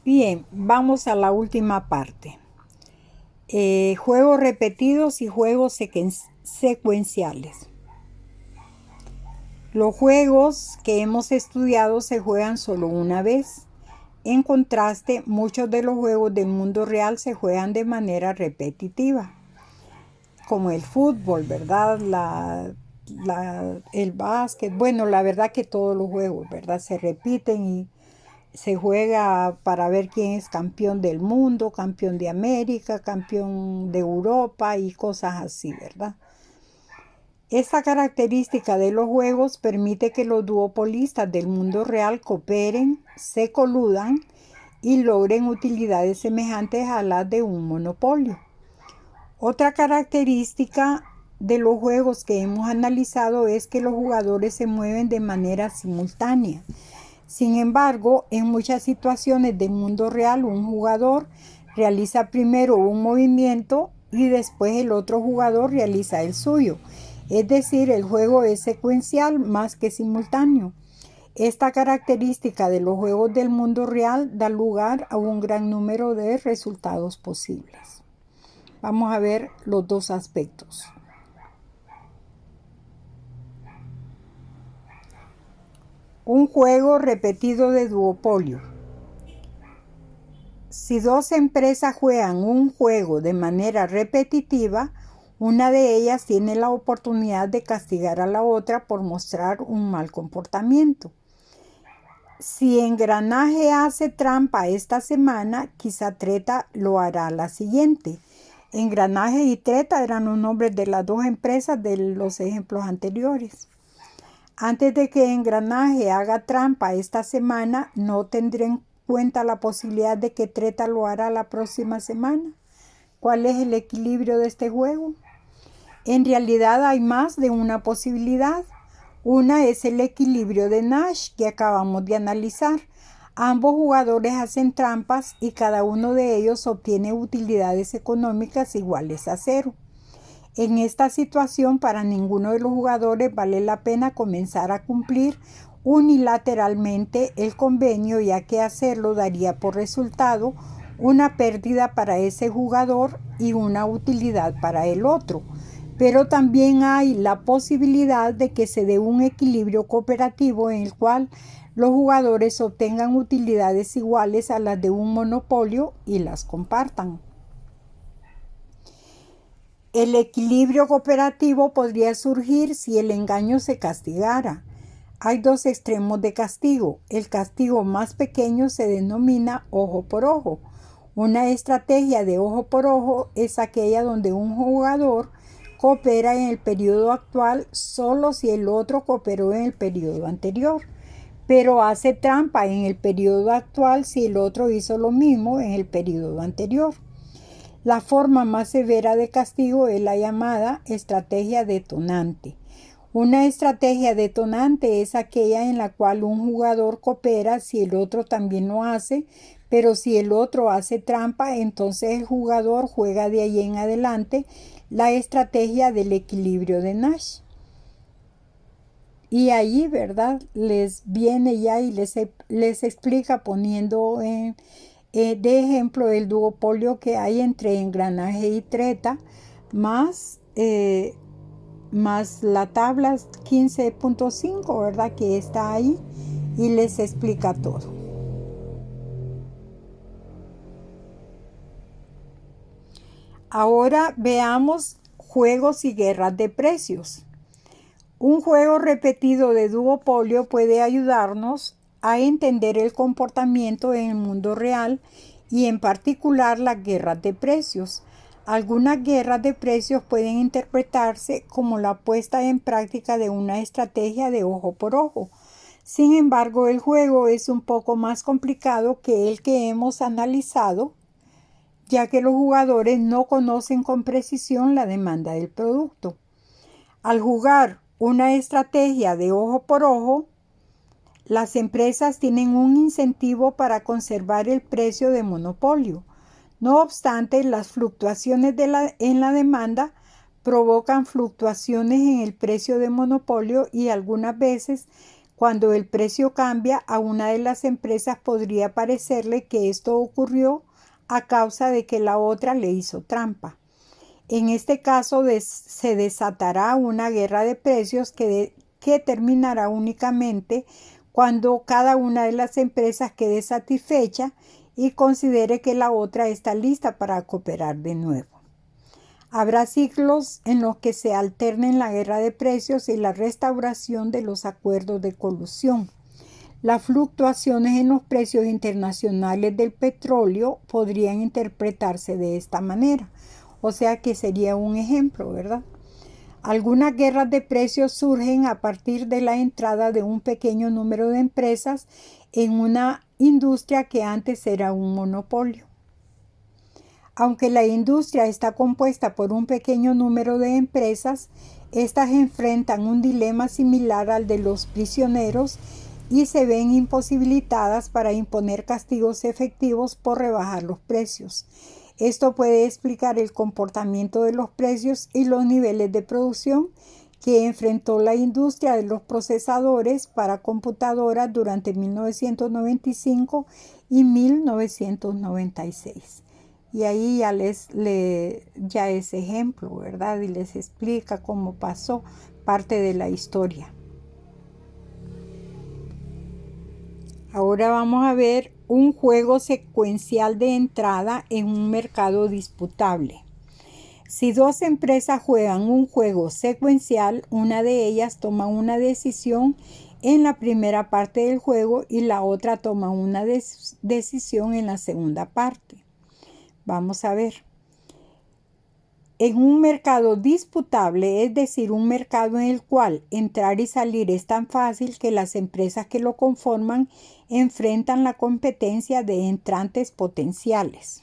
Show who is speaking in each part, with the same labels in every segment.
Speaker 1: Bien, vamos a la última parte. Juegos repetidos y juegos secuenciales. Los juegos que hemos estudiado se juegan solo una vez. En contraste, muchos de los juegos del mundo real se juegan de manera repetitiva, como el fútbol, ¿verdad? El básquet. Bueno, la verdad que todos los juegos, ¿verdad? Se repiten y se juega para ver quién es campeón del mundo, campeón de América, campeón de Europa y cosas así, ¿verdad? Esta característica de los juegos permite que los duopolistas del mundo real cooperen, se coludan y logren utilidades semejantes a las de un monopolio. Otra característica de los juegos que hemos analizado es que los jugadores se mueven de manera simultánea. Sin embargo, en muchas situaciones del mundo real, un jugador realiza primero un movimiento y después el otro jugador realiza el suyo. Es decir, el juego es secuencial más que simultáneo. Esta característica de los juegos del mundo real da lugar a un gran número de resultados posibles. Vamos a ver los dos aspectos. Un juego repetido de duopolio. Si dos empresas juegan un juego de manera repetitiva, una de ellas tiene la oportunidad de castigar a la otra por mostrar un mal comportamiento. Si Engranaje hace trampa esta semana, quizá Treta lo hará la siguiente. Engranaje y Treta eran los nombres de las dos empresas de los ejemplos anteriores. Antes de que Engranaje haga trampa esta semana, no tendré en cuenta la posibilidad de que Treta lo hará la próxima semana. ¿Cuál es el equilibrio de este juego? En realidad hay más de una posibilidad. Una es el equilibrio de Nash que acabamos de analizar. Ambos jugadores hacen trampas y cada uno de ellos obtiene utilidades económicas iguales a cero. En esta situación, para ninguno de los jugadores vale la pena comenzar a cumplir unilateralmente el convenio, ya que hacerlo daría por resultado una pérdida para ese jugador y una utilidad para el otro. Pero también hay la posibilidad de que se dé un equilibrio cooperativo en el cual los jugadores obtengan utilidades iguales a las de un monopolio y las compartan. El equilibrio cooperativo podría surgir si el engaño se castigara. Hay dos extremos de castigo. El castigo más pequeño se denomina ojo por ojo. Una estrategia de ojo por ojo es aquella donde un jugador coopera en el periodo actual solo si el otro cooperó en el periodo anterior, pero hace trampa en el periodo actual si el otro hizo lo mismo en el periodo anterior. La forma más severa de castigo es la llamada estrategia detonante. Una estrategia detonante es aquella en la cual un jugador coopera si el otro también lo hace, pero si el otro hace trampa, entonces el jugador juega de ahí en adelante la estrategia del equilibrio de Nash. Y ahí, ¿verdad? Les viene ya y les explica poniendo de ejemplo el duopolio que hay entre Engranaje y Treta, más la tabla 15.5, ¿verdad? Que está ahí y les explica todo. Ahora veamos juegos y guerras de precios. Un juego repetido de duopolio puede ayudarnos a entender el comportamiento en el mundo real y en particular las guerras de precios. Algunas guerras de precios pueden interpretarse como la puesta en práctica de una estrategia de ojo por ojo. Sin embargo, el juego es un poco más complicado que el que hemos analizado, ya que los jugadores no conocen con precisión la demanda del producto. Al jugar una estrategia de ojo por ojo, las empresas tienen un incentivo para conservar el precio de monopolio. No obstante, las fluctuaciones en la demanda provocan fluctuaciones en el precio de monopolio y algunas veces Cuando el precio cambia, a una de las empresas podría parecerle que esto ocurrió a causa de que la otra le hizo trampa. En este caso se desatará una guerra de precios que terminará únicamente cuando cada una de las empresas quede satisfecha y considere que la otra está lista para cooperar de nuevo. Habrá ciclos en los que se alternen la guerra de precios y la restauración de los acuerdos de colusión. Las fluctuaciones en los precios internacionales del petróleo podrían interpretarse de esta manera. O sea que sería un ejemplo, ¿verdad? Algunas guerras de precios surgen a partir de la entrada de un pequeño número de empresas en una industria que antes era un monopolio. Aunque la industria está compuesta por un pequeño número de empresas, estas enfrentan un dilema similar al de los prisioneros y se ven imposibilitadas para imponer castigos efectivos por rebajar los precios. Esto puede explicar el comportamiento de los precios y los niveles de producción que enfrentó la industria de los procesadores para computadoras durante 1995 y 1996. Y ahí ya es ejemplo, ¿verdad? Y les explica cómo pasó parte de la historia. Ahora vamos a ver un juego secuencial de entrada en un mercado disputable. Si dos empresas juegan un juego secuencial, una de ellas toma una decisión en la primera parte del juego y la otra toma una decisión en la segunda parte. Vamos a ver. En un mercado disputable, es decir, un mercado en el cual entrar y salir es tan fácil que las empresas que lo conforman enfrentan la competencia de entrantes potenciales.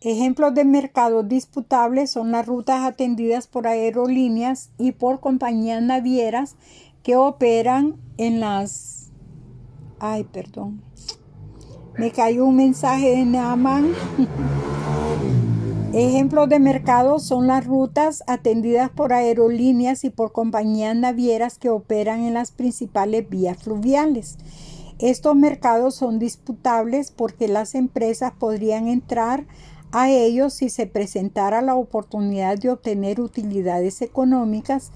Speaker 1: Ejemplos de mercados disputables son las rutas atendidas por aerolíneas y por compañías navieras que operan en las... Ay, perdón. Me cayó un mensaje de Naaman. Ejemplos de mercados son las rutas atendidas por aerolíneas y por compañías navieras que operan en las principales vías fluviales. Estos mercados son disputables porque las empresas podrían entrar a ellos si se presentara la oportunidad de obtener utilidades económicas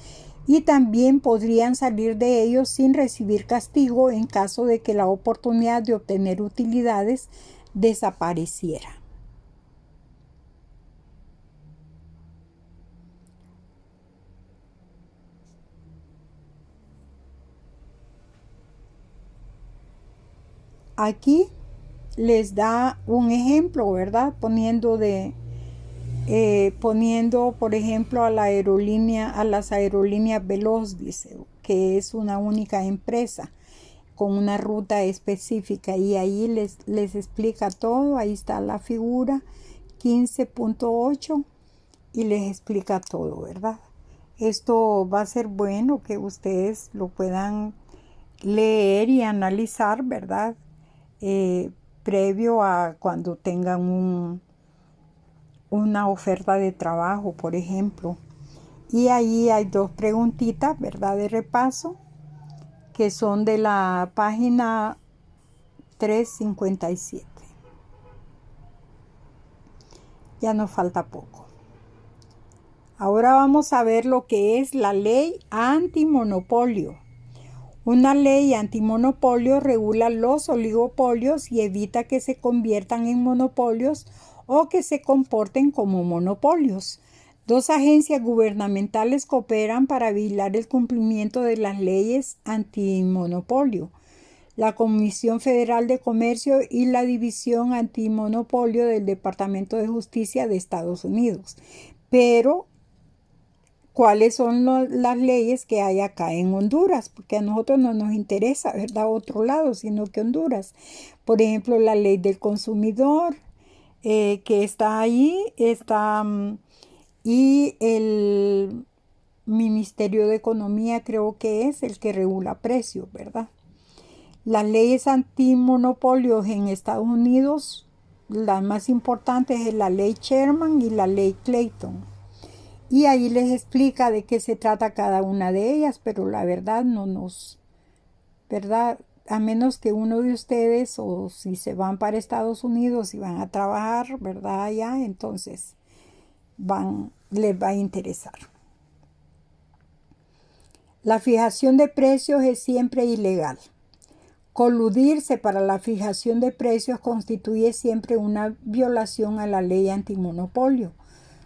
Speaker 1: y también podrían salir de ellos sin recibir castigo en caso de que la oportunidad de obtener utilidades desapareciera. Aquí les da un ejemplo, ¿verdad? Poniendo, por ejemplo, a las aerolíneas Veloz, dice, que es una única empresa con una ruta específica, y ahí les explica todo. Ahí está la figura 15.8 y les explica todo, ¿verdad? Esto va a ser bueno que ustedes lo puedan leer y analizar, ¿verdad? Previo a cuando tengan una oferta de trabajo, por ejemplo. Y ahí hay dos preguntitas, ¿verdad? De repaso, que son de la página 357. Ya nos falta poco. Ahora vamos a ver lo que es la ley antimonopolio. Una ley antimonopolio regula los oligopolios y evita que se conviertan en monopolios o que se comporten como monopolios. Dos agencias gubernamentales cooperan para vigilar el cumplimiento de las leyes antimonopolio: la Comisión Federal de Comercio y la División Antimonopolio del Departamento de Justicia de Estados Unidos. Pero ¿cuáles son las leyes que hay acá en Honduras? Porque a nosotros no nos interesa, ¿verdad?, otro lado, sino que Honduras. Por ejemplo, la ley del consumidor, que está ahí, y el Ministerio de Economía creo que es el que regula precios, ¿verdad? Las leyes antimonopolios en Estados Unidos, las más importantes es la ley Sherman y la ley Clayton. Y ahí les explica de qué se trata cada una de ellas, pero la verdad no nos, ¿verdad? A menos que uno de ustedes o si se van para Estados Unidos y van a trabajar, ¿verdad? Allá, entonces les va a interesar. La fijación de precios es siempre ilegal. Coludirse para la fijación de precios constituye siempre una violación a la ley antimonopolio.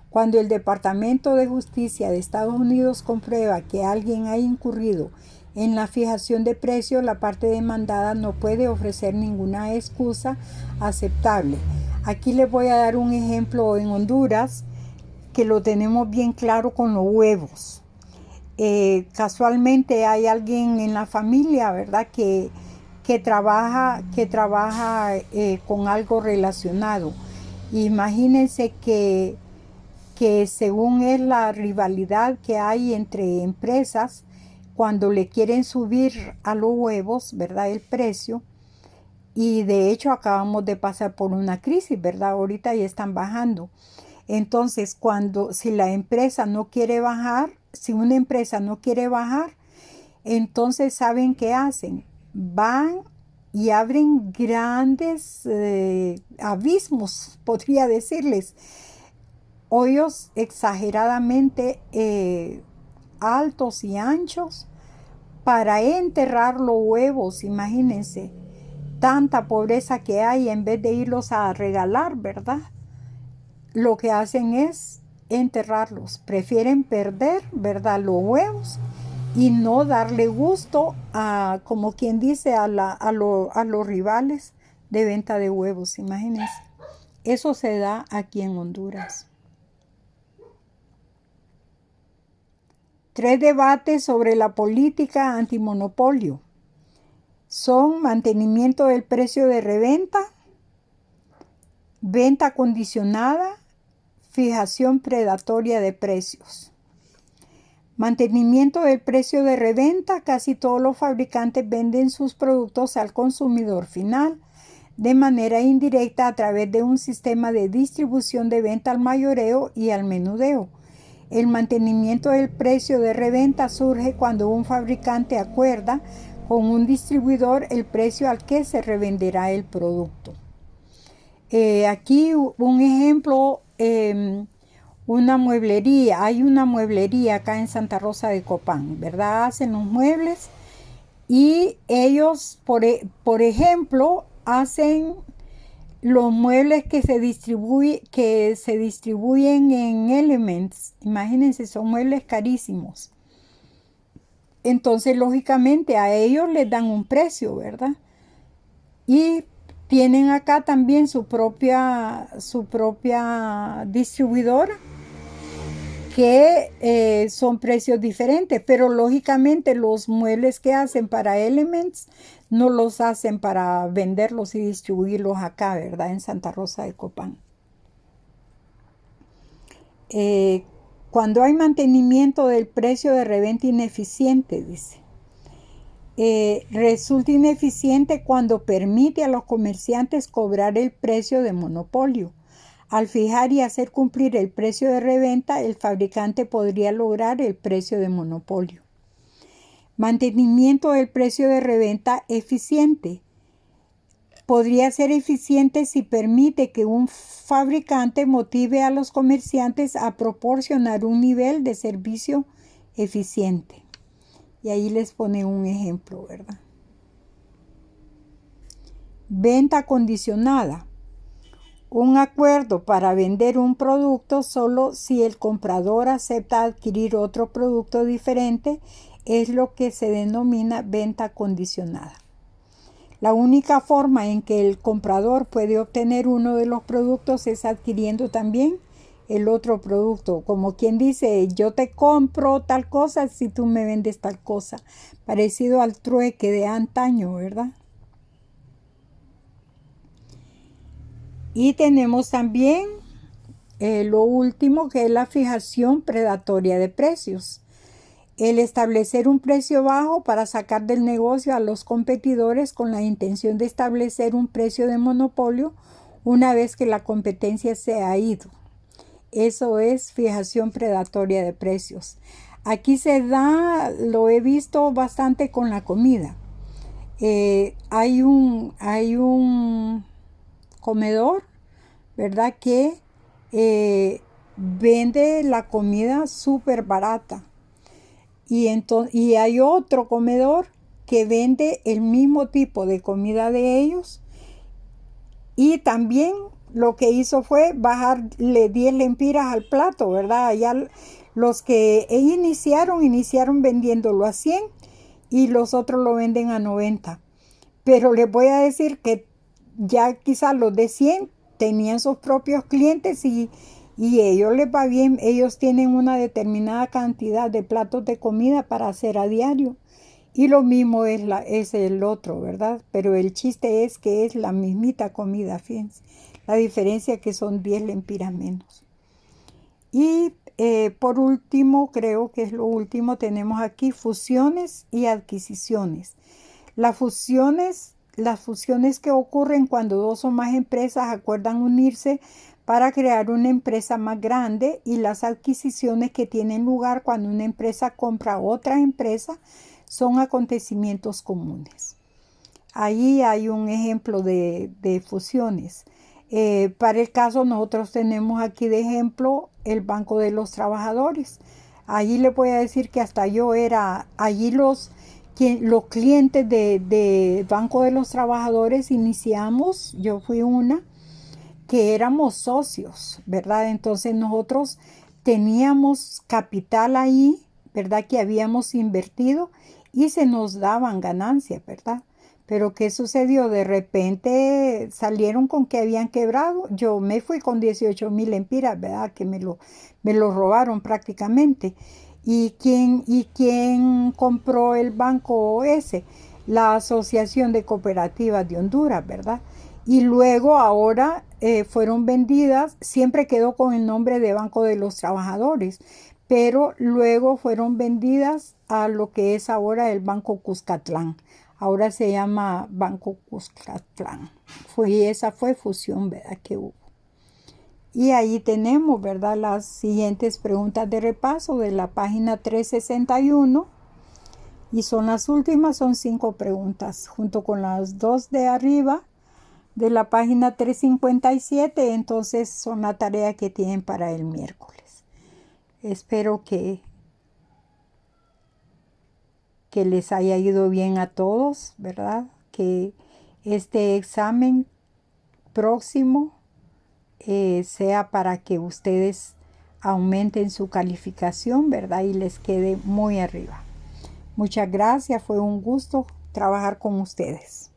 Speaker 1: Cuando el Departamento de Justicia de Estados Unidos comprueba que alguien ha incurrido en la fijación de precios, la parte demandada no puede ofrecer ninguna excusa aceptable. Aquí les voy a dar un ejemplo en Honduras que lo tenemos bien claro con los huevos. Casualmente hay alguien en la familia, ¿verdad?, que trabaja con algo relacionado. Imagínense que según es la rivalidad que hay entre empresas, cuando le quieren subir a los huevos, ¿verdad?, el precio, y de hecho acabamos de pasar por una crisis, ¿verdad?, ahorita ya están bajando. Entonces, si la empresa no quiere bajar, si una empresa no quiere bajar, entonces ¿saben qué hacen? Van y abren grandes abismos, podría decirles, hoyos exageradamente altos y anchos para enterrar los huevos. Imagínense, tanta pobreza que hay, en vez de irlos a regalar, ¿verdad? Lo que hacen es enterrarlos. Prefieren perder, ¿verdad?, los huevos y no darle gusto a, como quien dice, a los rivales de venta de huevos. Imagínense. Eso se da aquí en Honduras. 3 debates sobre la política antimonopolio son mantenimiento del precio de reventa, venta condicionada, fijación predatoria de precios. Mantenimiento del precio de reventa. Casi todos los fabricantes venden sus productos al consumidor final de manera indirecta a través de un sistema de distribución de venta al mayoreo y al menudeo. El mantenimiento del precio de reventa surge cuando un fabricante acuerda con un distribuidor el precio al que se revenderá el producto. Aquí un ejemplo, una mueblería. Hay una mueblería acá en Santa Rosa de Copán, ¿verdad? Hacen los muebles y ellos, por ejemplo, hacen los muebles que se distribuyen en Elements. Imagínense, son muebles carísimos. Entonces, lógicamente, a ellos les dan un precio, ¿verdad? Y tienen acá también su propia distribuidora, que son precios diferentes, pero lógicamente los muebles que hacen para Elements no los hacen para venderlos y distribuirlos acá, ¿verdad?, en Santa Rosa de Copán. Cuando hay mantenimiento del precio de reventa ineficiente, dice. Resulta ineficiente cuando permite a los comerciantes cobrar el precio de monopolio. Al fijar y hacer cumplir el precio de reventa, el fabricante podría lograr el precio de monopolio. Mantenimiento del precio de reventa eficiente. Podría ser eficiente si permite que un fabricante motive a los comerciantes a proporcionar un nivel de servicio eficiente. Y ahí les pone un ejemplo, ¿verdad? Venta condicionada. Un acuerdo para vender un producto solo si el comprador acepta adquirir otro producto diferente es lo que se denomina venta condicionada. La única forma en que el comprador puede obtener uno de los productos es adquiriendo también el otro producto. Como quien dice, yo te compro tal cosa si tú me vendes tal cosa. Parecido al trueque de antaño, ¿verdad? Y tenemos también lo último, que es la fijación predatoria de precios. El establecer un precio bajo para sacar del negocio a los competidores con la intención de establecer un precio de monopolio una vez que la competencia se ha ido. Eso es fijación predatoria de precios. Aquí se da, lo he visto bastante con la comida. Hay un comedor, ¿verdad? Que vende la comida súper barata. Y hay otro comedor que vende el mismo tipo de comida de ellos. Y también lo que hizo fue bajarle 10 lempiras al plato, ¿verdad? Allá los que iniciaron vendiéndolo a 100 y los otros lo venden a 90. Pero les voy a decir que ya quizás los de 100 tenían sus propios clientes y ellos les va bien. Ellos tienen una determinada cantidad de platos de comida para hacer a diario. Y lo mismo es el otro, ¿verdad? Pero el chiste es que es la mismita comida, fíjense. La diferencia es que son 10 lempiras menos. Y por último, creo que es lo último, tenemos aquí fusiones y adquisiciones. Las fusiones que ocurren cuando dos o más empresas acuerdan unirse para crear una empresa más grande, y las adquisiciones que tienen lugar cuando una empresa compra a otra empresa son acontecimientos comunes. Ahí hay un ejemplo de fusiones. Para el caso, nosotros tenemos aquí de ejemplo el Banco de los Trabajadores. Allí le voy a decir que hasta yo era, allí los clientes de Banco de los Trabajadores iniciamos, yo fui una, que éramos socios, ¿verdad? Entonces nosotros teníamos capital ahí, ¿verdad? Que habíamos invertido y se nos daban ganancias, ¿verdad? Pero ¿qué sucedió? De repente salieron con que habían quebrado. Yo me fui con 18,000 lempiras, ¿verdad? Que me lo robaron prácticamente. ¿Y quién compró el banco ese? La Asociación de Cooperativas de Honduras, ¿verdad? Y luego ahora fueron vendidas, siempre quedó con el nombre de Banco de los Trabajadores, pero luego fueron vendidas a lo que es ahora el Banco Cuscatlán. Ahora se llama Banco Cuscatlán. Esa fue fusión, ¿verdad? Que hubo. Y ahí tenemos, ¿verdad? Las siguientes preguntas de repaso de la página 361. Y son las últimas, son 5 preguntas, junto con las 2 de arriba de la página 357. Entonces son la tarea que tienen para el miércoles. Espero que les haya ido bien a todos, ¿verdad? Que este examen próximo sea para que ustedes aumenten su calificación, ¿verdad? Y les quede muy arriba. Muchas gracias, fue un gusto trabajar con ustedes.